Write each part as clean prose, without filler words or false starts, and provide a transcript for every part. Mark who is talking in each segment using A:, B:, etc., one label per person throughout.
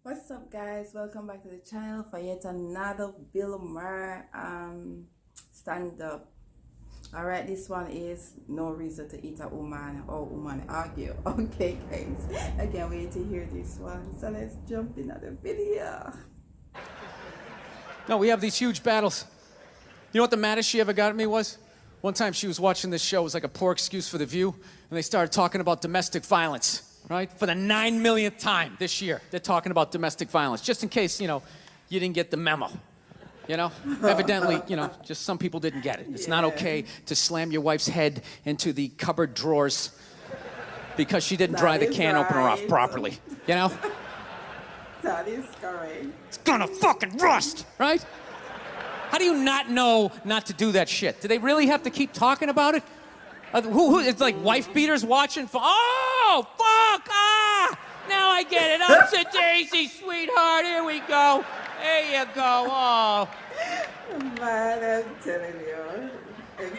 A: What's up, guys? Welcome back to the channel for yet another BURR stand-up. Alright, this one is no reason to eat a woman or woman argue. Okay, guys, I can't wait to hear this one, so let's jump into the video.
B: No, we have these huge battles. You know what the maddest she ever got at me was? One time she was watching this show, it was like a poor excuse for The View, and they started talking about domestic violence, right? For the 9 millionth time this year, they're talking about domestic violence, just in case, you didn't get the memo. Evidently, just some people didn't get it. It's not okay to slam your wife's head into the cupboard drawers because she didn't dry the can opener off properly,
A: That is correct.
B: It's gonna fucking rust, right? How do you not know not to do that shit? Do they really have to keep talking about it? It's like wife beaters watching. Oh, fuck! Ah! Now I get it. Ups a daisy, sweetheart. Here we go. There you go. Oh.
A: Man, I'm telling you.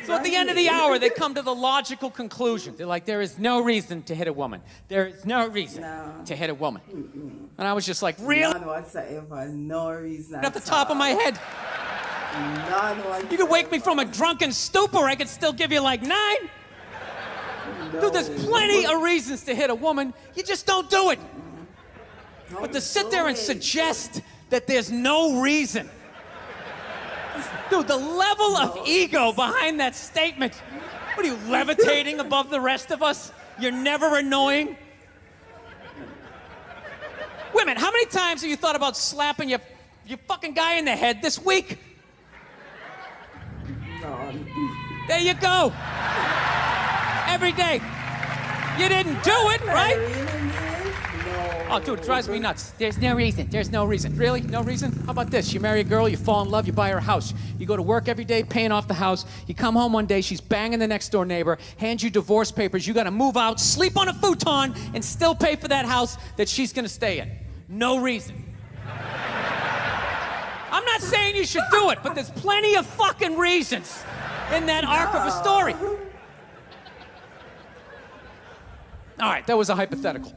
B: So at the end of the hour, they come to the logical conclusion. They're like, there is no reason to hit a woman. There is no reason to hit a woman. And I was just like, really?
A: None whatsoever. No reason.
B: At the top of my head.
A: None whatsoever.
B: You could wake me from a drunken stupor, I could still give you like 9.
A: No.
B: Dude, there's plenty of reasons to hit a woman. You just don't do it. But to sit there and suggest that there's no reason. Dude, the level of ego behind that statement. What are you, levitating above the rest of us? You're never annoying? Wait a minute, how many times have you thought about slapping your fucking guy in the head this week?
A: None.
B: There you go. Every day. You didn't do it, right?
A: No.
B: Oh, dude, it drives me nuts. There's no reason. There's no reason. Really? No reason? How about this? You marry a girl, you fall in love, you buy her a house. You go to work every day, paying off the house. You come home one day, she's banging the next door neighbor, hands you divorce papers. You got to move out, sleep on a futon, and still pay for that house that she's going to stay in. No reason. I'm not saying you should do it, but there's plenty of fucking reasons in that arc of a story. All right, that was a hypothetical.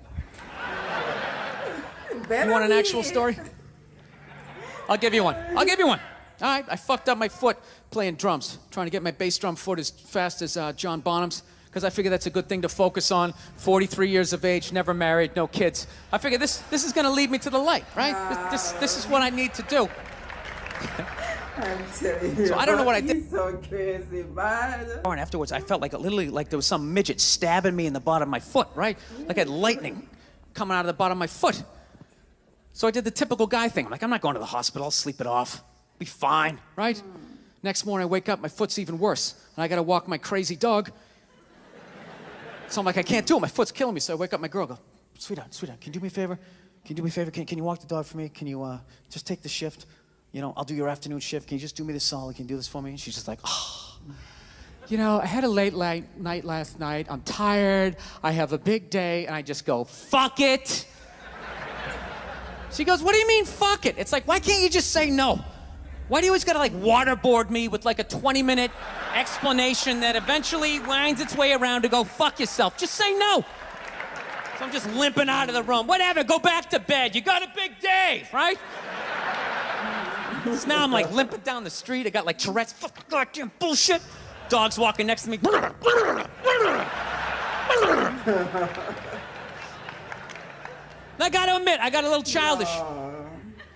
B: You want an actual story? I'll give you one. All right, I fucked up my foot playing drums, trying to get my bass drum foot as fast as John Bonham's, because I figure that's a good thing to focus on. 43 years of age, never married, no kids. I figure this is gonna lead me to the light, right? This is what I need to do.
A: I'm telling you.
B: So I don't know what I did.
A: He's so crazy, man.
B: And afterwards, I felt like literally like there was some midget stabbing me in the bottom of my foot, right? Like I had lightning coming out of the bottom of my foot. So I did the typical guy thing. I'm like, I'm not going to the hospital. I'll sleep it off. Be fine, right? Next morning, I wake up, my foot's even worse. And I got to walk my crazy dog. So I'm like, I can't do it. My foot's killing me. So I wake up my girl, go, sweetheart, can you do me a favor? Can you do me a favor? Can you walk the dog for me? Can you just take the shift? I'll do your afternoon shift. Can you just do me this solid? Can you do this for me? And she's just like, oh. I had a late night last night. I'm tired. I have a big day. And I just go, fuck it. She goes, what do you mean, fuck it? It's like, why can't you just say no? Why do you always gotta waterboard me with a 20-minute explanation that eventually winds its way around to go, fuck yourself? Just say no. So I'm just limping out of the room. Whatever, go back to bed. You got a big day, right? So now I'm limping down the street. I got Tourette's, fucking goddamn bullshit. Dog's walking next to me. And I gotta admit, I got a little childish.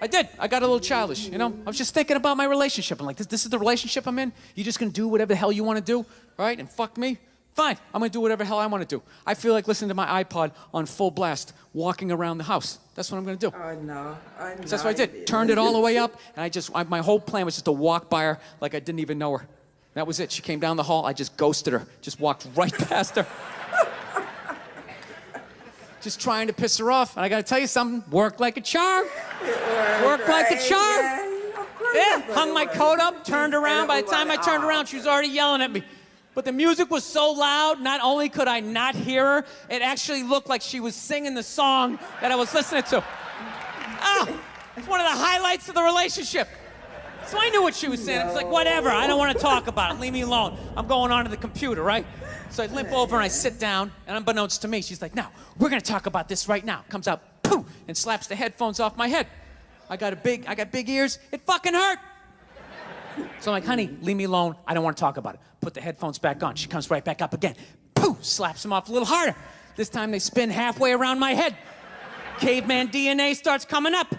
B: I did. I got a little childish, I was just thinking about my relationship. I'm like, this is the relationship I'm in? You just gonna do whatever the hell you wanna do, right? And fuck me? Fine, I'm gonna do whatever the hell I wanna do. I feel like listening to my iPod on full blast, walking around the house. That's what I'm gonna do.
A: Oh, no.
B: So that's what I did. Turned it all the way up, and my whole plan was just to walk by her like I didn't even know her. That was it. She came down the hall, I just ghosted her. Just walked right past her. Just trying to piss her off. And I gotta tell you something, worked like a charm. Worked like a charm. Yeah, hung my coat up, turned around. By the time I turned around, she was already yelling at me. But the music was so loud, not only could I not hear her, it actually looked like she was singing the song that I was listening to. Oh, it's one of the highlights of the relationship. So I knew what she was saying. It's like, whatever, I don't want to talk about it. Leave me alone. I'm going on to the computer, right? So I limp over and I sit down, and unbeknownst to me, she's like, no, we're going to talk about this right now. Comes out, poof, and slaps the headphones off my head. I got big ears. It fucking hurt. So I'm like, honey, leave me alone. I don't want to talk about it. Put the headphones back on. She comes right back up again. Poof, slaps them off a little harder. This time they spin halfway around my head. Caveman DNA starts coming up.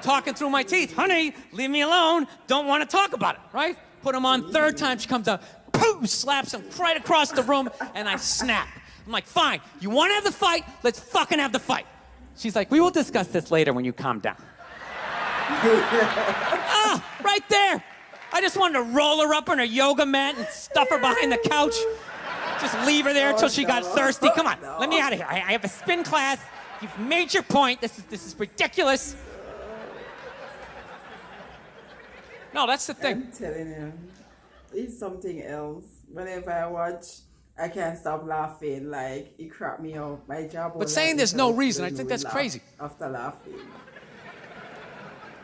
B: Talking through my teeth. Honey, leave me alone. Don't want to talk about it, right? Put them on. Third time she comes out. Poof, slaps him right across the room, and I snap. I'm like, fine. You want to have the fight? Let's fucking have the fight. She's like, we will discuss this later when you calm down. Ah, right there. I just wanted to roll her up on her yoga mat and stuff her behind the couch. Just leave her there until she got thirsty. Come on, let me out of here. I have a spin class. You've made your point. This is ridiculous. No, that's the thing.
A: I'm telling you, it's something else. Whenever I watch, I can't stop laughing. Like, it cracked me up. My job.
B: But saying there's no reason, I think that's crazy.
A: After laughing.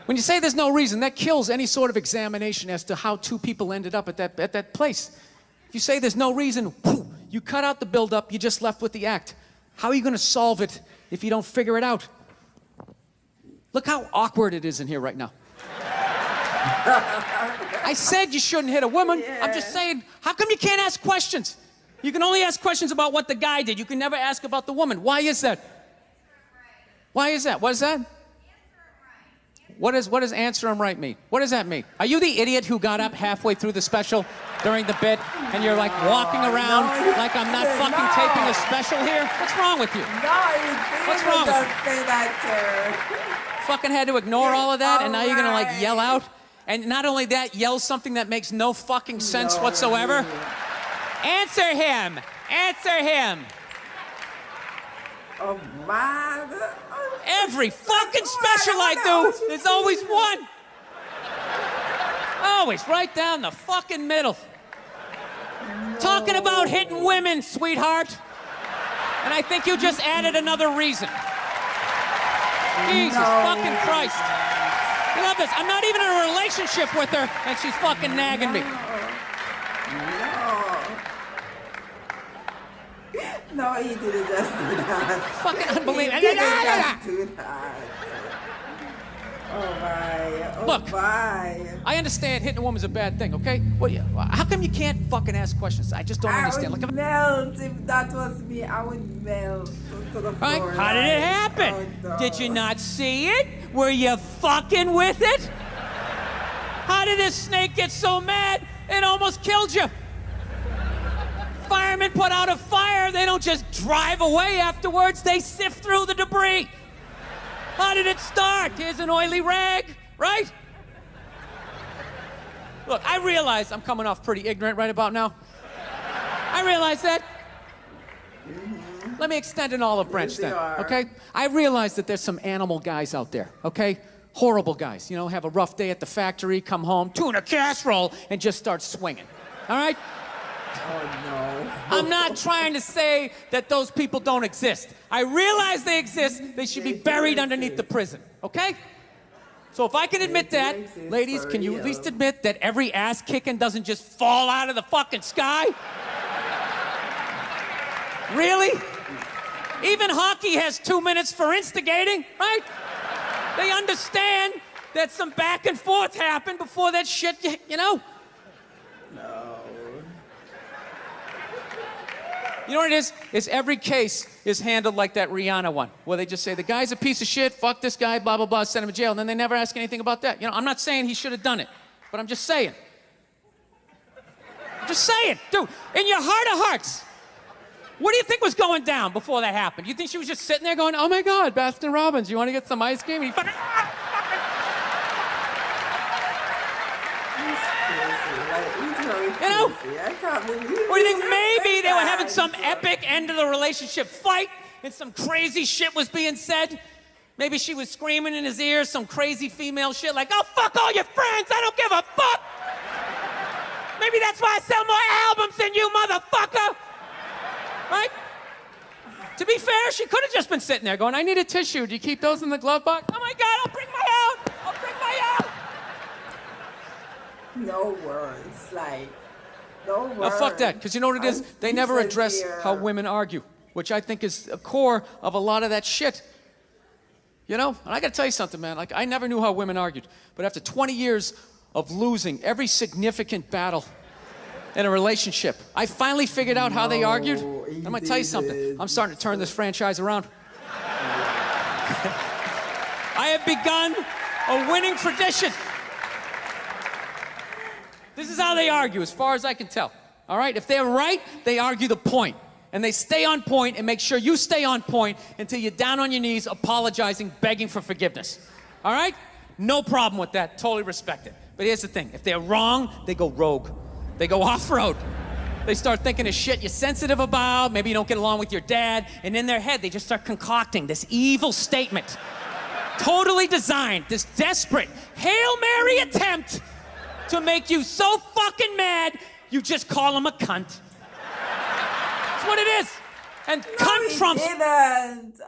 B: When you say there's no reason, that kills any sort of examination as to how two people ended up at that place. If you say there's no reason, you cut out the build-up, you're just left with the act. How are you going to solve it if you don't figure it out? Look how awkward it is in here right now. I said you shouldn't hit a woman. Yeah. I'm just saying, how come you can't ask questions? You can only ask questions about what the guy did. You can never ask about the woman. Why is that? Why is that? What is that? What does answer him right mean? What does that mean? Are you the idiot who got up halfway through the special during the bit and you're like walking around like I'm not fucking taping a special here? What's wrong with you?
A: No, you didn't.
B: What's wrong with you?
A: Say that,
B: Fucking had to ignore all of that, and now you're gonna like yell out? And not only that, yell something that makes no fucking sense whatsoever? Answer him! Answer him!
A: Oh, man.
B: Every fucking special I do, there's always one. Always right down the fucking middle. No. Talking about hitting women, sweetheart. And I think you just added another reason. Jesus fucking Christ. You love this. I'm not even in a relationship with her, and she's fucking nagging me.
A: No, he didn't just do that.
B: Fucking unbelievable.
A: He didn't just do that. Oh, my. Oh,
B: Look,
A: my.
B: I understand hitting a woman's a bad thing, okay? How come you can't fucking ask questions? I just don't understand.
A: I would melt if that was me. I would melt to the floor.
B: Right? How did it happen?
A: Oh, no.
B: Did you not see it? Were you fucking with it? How did this snake get so mad it almost killed you? Firemen put out a fire. They don't just drive away afterwards. They sift through the debris. How did it start? Here's an oily rag, right? Look, I realize I'm coming off pretty ignorant right about now. I realize that. Let me extend an olive branch then, okay? I realize that there's some animal guys out there, okay? Horrible guys, you know, have a rough day at the factory, come home, tuna casserole, and just start swinging, all right?
A: Oh, no.
B: I'm not trying to say that those people don't exist. I realize they exist. They should be buried underneath the prison, okay? So if I can admit that, ladies, can you at least admit that every ass kicking doesn't just fall out of the fucking sky? Really? Even hockey has 2 minutes for instigating, right? They understand that some back and forth happened before that shit, you know?
A: No.
B: You know what it is? It's every case is handled like that Rihanna one, where they just say, the guy's a piece of shit, fuck this guy, blah, blah, blah, send him to jail, and then they never ask anything about that. You know, I'm not saying he should have done it, but I'm just saying. I'm just saying, dude, in your heart of hearts, what do you think was going down before that happened? You think she was just sitting there going, oh my God, Baskin Robbins, you want to get some ice cream? And he fucking, you know?
A: I can't believe it.
B: What do you think? Maybe they were having some epic end of the relationship fight and some crazy shit was being said. Maybe she was screaming in his ear some crazy female shit like, oh, fuck all your friends, I don't give a fuck. Maybe that's why I sell more albums than you, motherfucker! Right? To be fair, she could have just been sitting there going, I need a tissue. Do you keep those in the glove box? Oh my God, I'll bring my out! I'll bring my out!
A: No words, like, no words.
B: Now fuck that, because you know what it is? They never address how women argue, which I think is a core of a lot of that shit. You know? And I gotta tell you something, man. Like, I never knew how women argued. But after 20 years of losing every significant battle in a relationship, I finally figured out how they argued. I'm gonna tell you something. I'm starting to turn this franchise around. I have begun a winning tradition. This is how they argue, as far as I can tell. All right? If they're right, they argue the point. And they stay on point and make sure you stay on point until you're down on your knees, apologizing, begging for forgiveness. All right? No problem with that. Totally respect it. But here's the thing. If they're wrong, they go rogue. They go off-road. They start thinking of shit you're sensitive about. Maybe you don't get along with your dad. And in their head, they just start concocting this evil statement. Totally designed, this desperate Hail Mary attempt to make you so fucking mad, you just call them a cunt. That's what it is. And
A: No,
B: cunt trumps.
A: Didn't.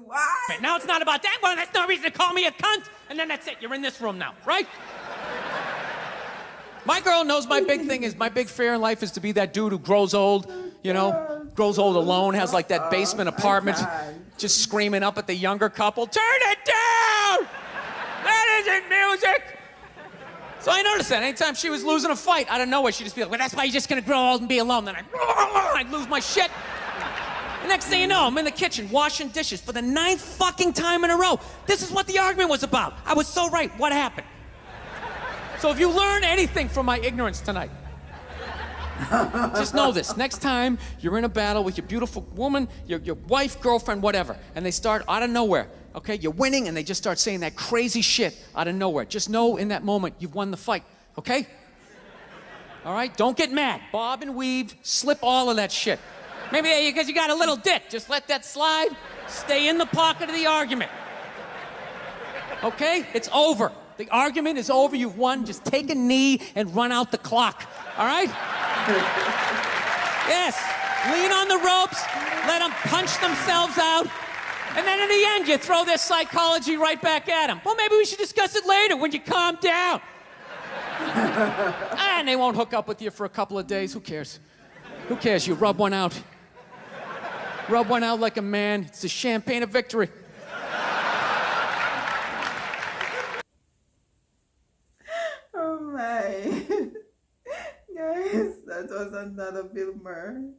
A: Why?
B: But now it's not about that. Well, that's no reason to call me a cunt. And then that's it. You're in this room now, right? My girl knows my big thing is, my big fear in life is to be that dude who grows old, you know, grows old alone, has like that basement apartment, just screaming up at the younger couple, turn it down! That isn't music! So I noticed that anytime she was losing a fight, out of nowhere, she'd just be like, well, that's why you're just gonna grow old and be alone. Then I'd lose my shit. The next thing you know, I'm in the kitchen washing dishes for the 9th fucking time in a row. This is what the argument was about. I was so right. What happened? So if you learn anything from my ignorance tonight, just know this. Next time you're in a battle with your beautiful woman, your wife, girlfriend, whatever, and they start out of nowhere, okay? You're winning and they just start saying that crazy shit out of nowhere. Just know in that moment you've won the fight, okay? All right? Don't get mad. Bob and weave, slip all of that shit. Maybe because you got a little dick. Just let that slide. Stay in the pocket of the argument. Okay? It's over. The argument is over. You've won. Just take a knee and run out the clock. All right? Yes. Lean on the ropes. Let them punch themselves out. And then in the end, you throw their psychology right back at them. Well, maybe we should discuss it later when you calm down. And they won't hook up with you for a couple of days. Who cares? Who cares? You rub one out. Rub one out like a man. It's the champagne of victory.
A: Oh my. Guys, that was another BURR.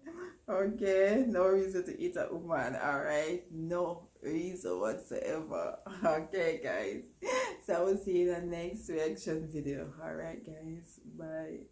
A: Okay, no reason to eat a woman, alright? No reason whatsoever. Okay, guys. So I will see you in the next reaction video. Alright, guys. Bye.